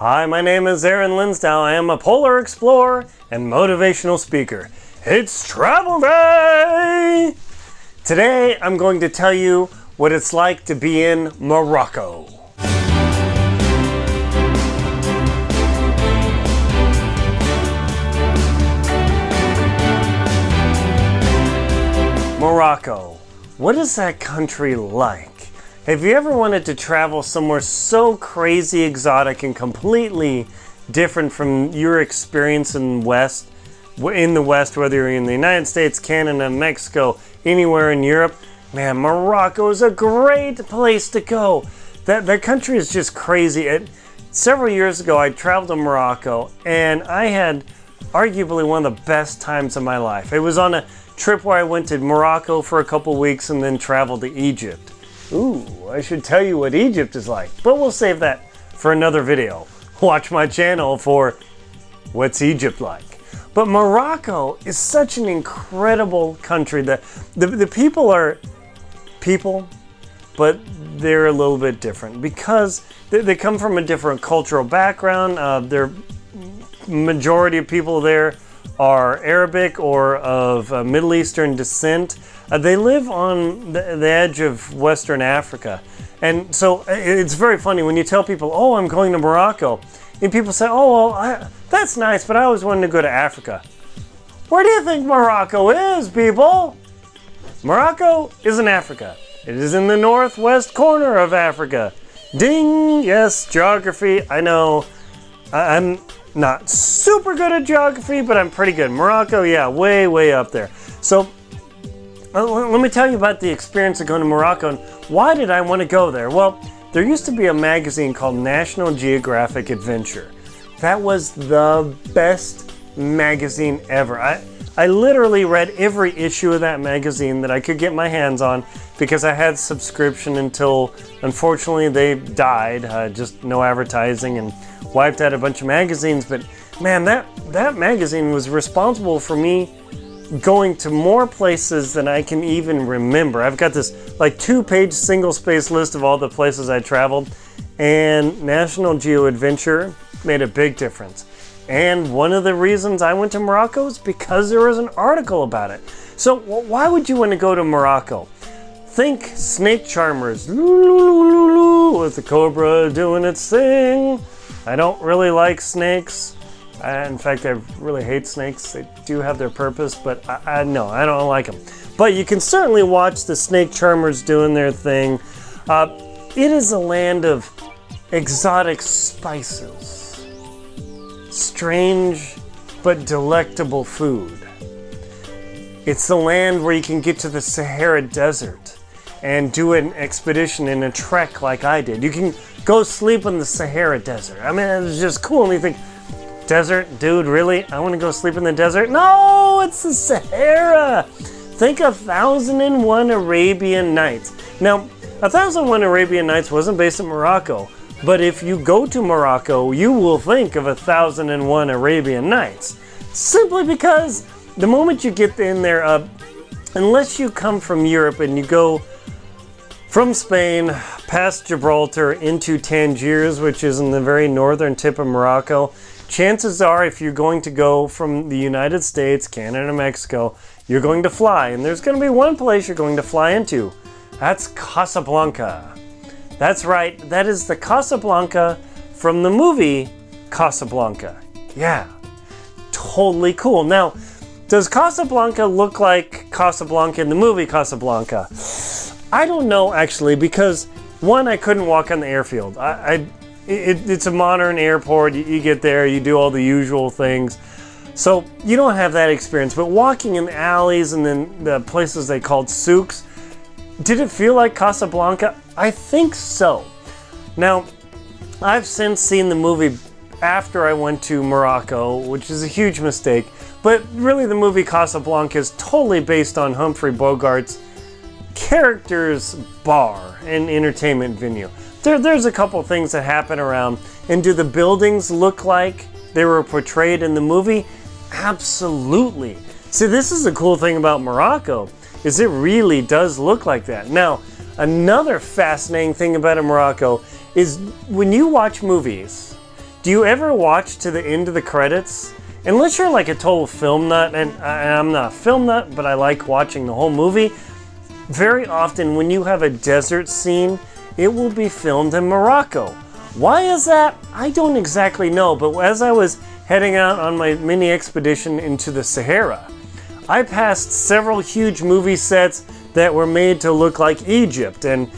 Hi, my name is Linsdau. I am a polar explorer and motivational speaker. It's travel day! Today I'm going to tell you what it's like to be in Morocco. Morocco. What is that country like? Have you ever wanted to travel somewhere so crazy exotic and completely different from your experience in the West, whether you're in the United States, Canada, Mexico, anywhere in Europe? Man, Morocco is a great place to go. That country is just crazy. Several years ago, I traveled to Morocco, and I had arguably one of the best times of my life. It was on a trip where I went to Morocco for a couple weeks and then traveled to Egypt. Ooh, I should tell you what Egypt is like, but we'll save that for another video. Watch my channel for what's Egypt like. But Morocco is such an incredible country. The people are people, but they're a little bit different because they come from a different cultural background. Their majority of people there are Arabic or of Middle Eastern descent. They live on the edge of Western Africa. And so it's very funny when you tell people, oh, I'm going to Morocco. And people say, oh, well, that's nice, but I always wanted to go to Africa. Where do you think Morocco is, people? Morocco is in Africa. It is in the northwest corner of Africa. Ding! Yes, geography. I know. I'm not super good at geography, but I'm pretty good. Morocco, yeah, way, way up there. So let me tell you about the experience of going to Morocco and why did I want to go there? Well, there used to be a magazine called National Geographic Adventure. That was the best magazine ever. I literally read every issue of that magazine that I could get my hands on because I had subscription until, unfortunately, they died. Just no advertising and wiped out a bunch of magazines. But man, that magazine was responsible for me going to more places than I can even remember. I've got this like 2-page single-space list of all the places I traveled, and National Geo Adventure made a big difference. And one of the reasons I went to Morocco is because there was an article about it. So why would you want to go to Morocco? Think snake charmers, with the cobra doing its thing. I don't really like snakes. In fact, I really hate snakes. They do have their purpose, but no, I don't like them. But you can certainly watch the snake charmers doing their thing. It is a land of exotic spices, strange but delectable food. It's the land where you can get to the Sahara Desert and do an expedition in a trek like I did. You can go sleep in the Sahara Desert. I mean, it's just cool, and you think, desert? Dude, really? I want to go sleep in the desert? No, it's the Sahara! Think of 1001 Arabian Nights. Now, 1001 Arabian Nights wasn't based in Morocco, but if you go to Morocco, you will think of 1001 Arabian Nights. Simply because the moment you get in there, unless you come from Europe and you go from Spain past Gibraltar into Tangiers, which is in the very northern tip of Morocco, chances are if you're going to go from the United States, Canada, Mexico, you're going to fly. And there's going to be one place you're going to fly into. That's Casablanca. That's right. That is the Casablanca from the movie Casablanca. Yeah. Totally cool. Now, does Casablanca look like Casablanca in the movie Casablanca? I don't know, actually, because one, I couldn't walk on the airfield. It's a modern airport. You get there, you do all the usual things. So you don't have that experience. But walking in the alleys and then the places they called souks, did it feel like Casablanca? I think so. Now, I've since seen the movie after I went to Morocco, which is a huge mistake. But really the movie Casablanca is totally based on Humphrey Bogart's character's bar and entertainment venue. There's a couple things that happen around. And do the buildings look like they were portrayed in the movie? Absolutely. See, this is the cool thing about Morocco, is it really does look like that. Now, another fascinating thing about Morocco is when you watch movies, do you ever watch to the end of the credits? Unless you're like a total film nut, and I'm not a film nut, but I like watching the whole movie. Very often when you have a desert scene, it will be filmed in Morocco. Why is that? I don't exactly know, but as I was heading out on my mini expedition into the Sahara, I passed several huge movie sets that were made to look like Egypt and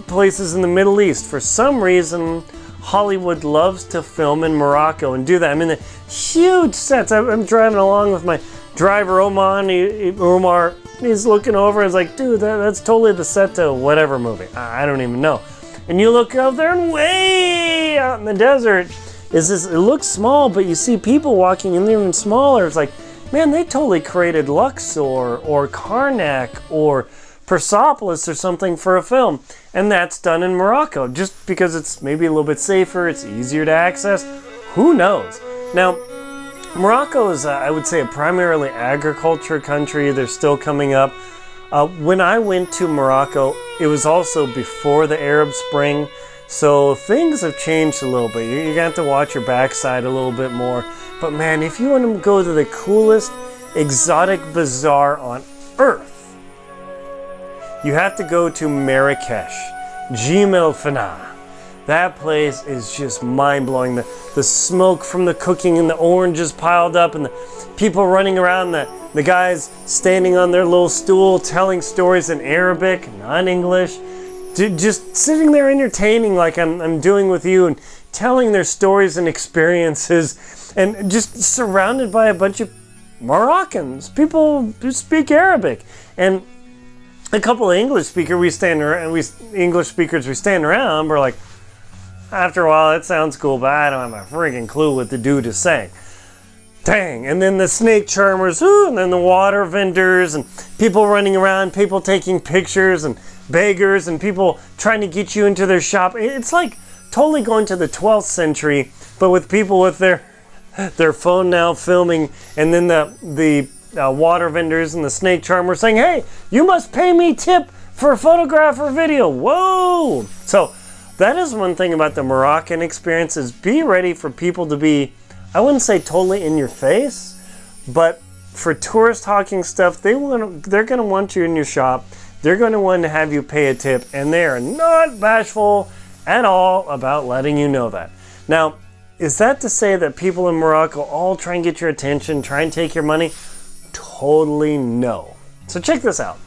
places in the Middle East. For some reason, Hollywood loves to film in Morocco and do that. I mean, the huge sets. I'm driving along with my driver, Omar. He's looking over and is like, dude, that's totally the set to whatever movie. I don't even know. And you look out there and way out in the desert is this, it looks small, but you see people walking in there even smaller. It's like, man, they totally created Luxor or Karnak or Persepolis or something for a film. And that's done in Morocco, just because it's maybe a little bit safer, it's easier to access. Who knows? Now, Morocco is, I would say, a primarily agriculture country. They're still coming up. When I went to Morocco, it was also before the Arab Spring, so things have changed a little bit. You're gonna have to watch your backside a little bit more. But man, if you want to go to the coolest exotic bazaar on earth, you have to go to Marrakesh, Jim El Fana. That place is just mind-blowing. The smoke from the cooking and the oranges piled up and the people running around, the guys standing on their little stool telling stories in Arabic, not English. Just sitting there entertaining like I'm doing with you and telling their stories and experiences and just surrounded by a bunch of Moroccans, people who speak Arabic. And a couple of English speakers we stand around, we're like, after a while, it sounds cool, but I don't have a freaking clue what the dude is saying. Dang. And then the snake charmers, and then the water vendors, and people running around, people taking pictures, and beggars, and people trying to get you into their shop. It's like totally going to the 12th century, but with people with their phone now filming, and then the water vendors and the snake charmers saying, hey, you must pay me tip for a photograph or video. Whoa! So, that is one thing about the Moroccan experience, is be ready for people to be, I wouldn't say totally in your face, but for tourist hawking stuff, they're going to want you in your shop. They're going to want to have you pay a tip, and they are not bashful at all about letting you know that. Now, is that to say that people in Morocco all try and get your attention, try and take your money? Totally no. So check this out.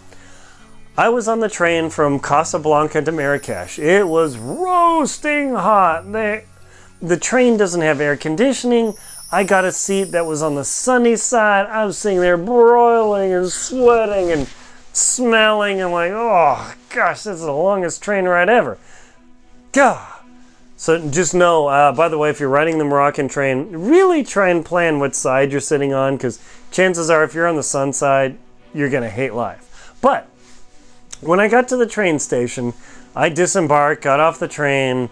I was on the train from Casablanca to Marrakesh. It was roasting hot. The train doesn't have air conditioning. I got a seat that was on the sunny side. I was sitting there broiling and sweating and smelling. I'm like, oh gosh, this is the longest train ride ever. Gah. So just know, by the way, if you're riding the Moroccan train, really try and plan what side you're sitting on, because chances are if you're on the sun side, you're going to hate life. But when I got to the train station, I disembarked, got off the train,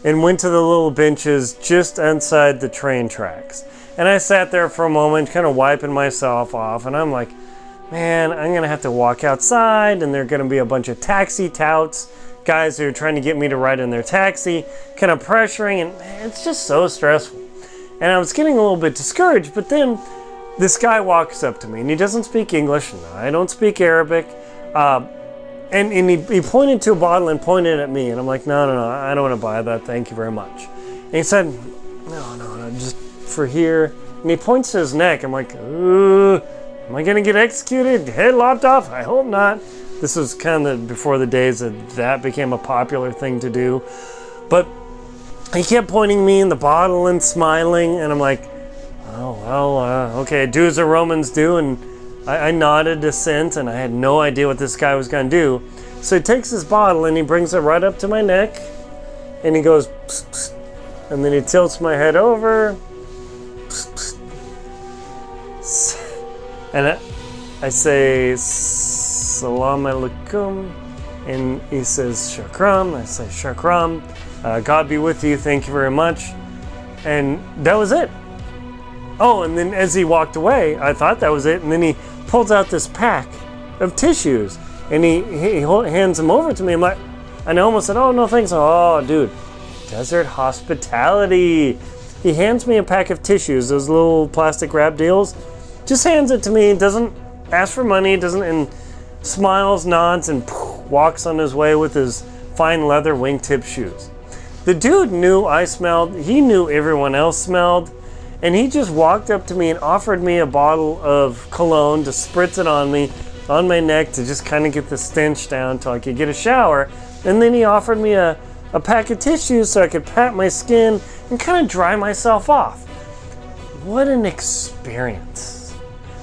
and went to the little benches just inside the train tracks. And I sat there for a moment, kind of wiping myself off, and I'm like, man, I'm going to have to walk outside, and there are going to be a bunch of taxi touts, guys who are trying to get me to ride in their taxi, kind of pressuring, and man, it's just so stressful. And I was getting a little bit discouraged, but then this guy walks up to me, and he doesn't speak English, and I don't speak Arabic, and he pointed to a bottle and pointed at me, and I'm like, no, I don't want to buy that, thank you very much. And he said, no, just for here. And he points to his neck. I'm like, am I going to get executed, head lopped off? I hope not. This was kind of before the days that became a popular thing to do. But he kept pointing me in the bottle and smiling, and I'm like, oh, well, okay, do as the Romans do, and I nodded assent, and I had no idea what this guy was going to do. So he takes his bottle and he brings it right up to my neck, and he goes, psst, psst, and then he tilts my head over, psst, psst, and I say, Salam alaikum, and he says, Shakram. I say, Shakram. God be with you, thank you very much. And that was it. Oh, and then as he walked away, I thought that was it, and then he pulls out this pack of tissues, and he hands them over to me. I'm like, and I almost said, oh, no thanks. Oh, dude, desert hospitality. He hands me a pack of tissues, those little plastic wrap deals. Just hands it to me, doesn't ask for money, and smiles, nods, and walks on his way with his fine leather wingtip shoes. The dude knew I smelled, he knew everyone else smelled, and he just walked up to me and offered me a bottle of cologne to spritz it on me, on my neck, to just kind of get the stench down till I could get a shower. And then he offered me a pack of tissues so I could pat my skin and kind of dry myself off. What an experience.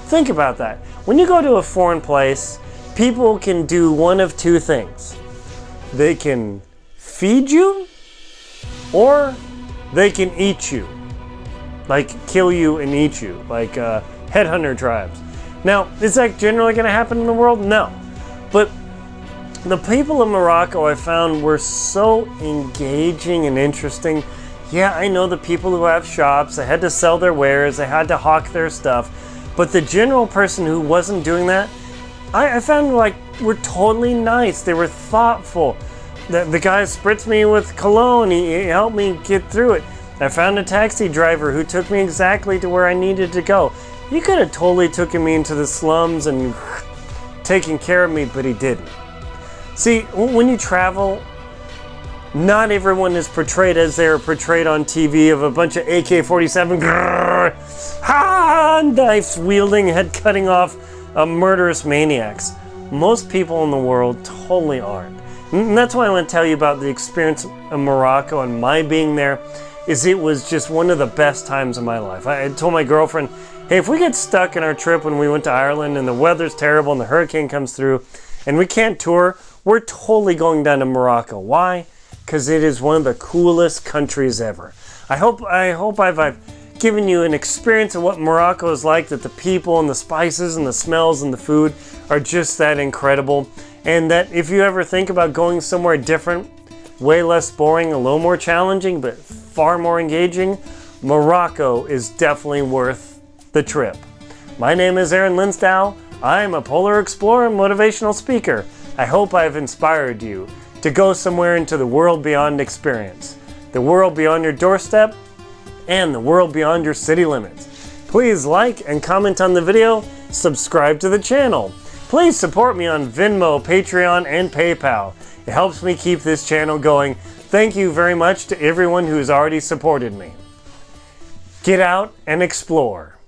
Think about that. When you go to a foreign place, people can do one of two things. They can feed you, or they can eat you. Like kill you and eat you, like headhunter tribes. Now, is that generally going to happen in the world? No. But the people of Morocco I found were so engaging and interesting. Yeah, I know the people who have shops, they had to sell their wares, they had to hawk their stuff. But the general person who wasn't doing that, I found like were totally nice. They were thoughtful. The guy spritzed me with cologne. He helped me get through it. I found a taxi driver who took me exactly to where I needed to go. He could have totally taken me into the slums and taken care of me, but he didn't. See, when you travel, not everyone is portrayed as they're portrayed on TV of a bunch of AK-47 knife wielding, head cutting off murderous maniacs. Most people in the world totally aren't. And that's why I want to tell you about the experience of Morocco and my being there. It was just one of the best times of my life. I told my girlfriend, hey, if we get stuck in our trip when we went to Ireland and the weather's terrible and the hurricane comes through and we can't tour, we're totally going down to Morocco. Why? Because it is one of the coolest countries ever. I hope I've given you an experience of what Morocco is like, that the people and the spices and the smells and the food are just that incredible. And that if you ever think about going somewhere different, way less boring, a little more challenging, but far more engaging, Morocco is definitely worth the trip. My name is Aaron Linsdau. I am a polar explorer and motivational speaker. I hope I've inspired you to go somewhere into the world beyond experience, the world beyond your doorstep, and the world beyond your city limits. Please like and comment on the video, subscribe to the channel. Please support me on Venmo, Patreon, and PayPal. It helps me keep this channel going. Thank you very much to everyone who's already supported me. Get out and explore.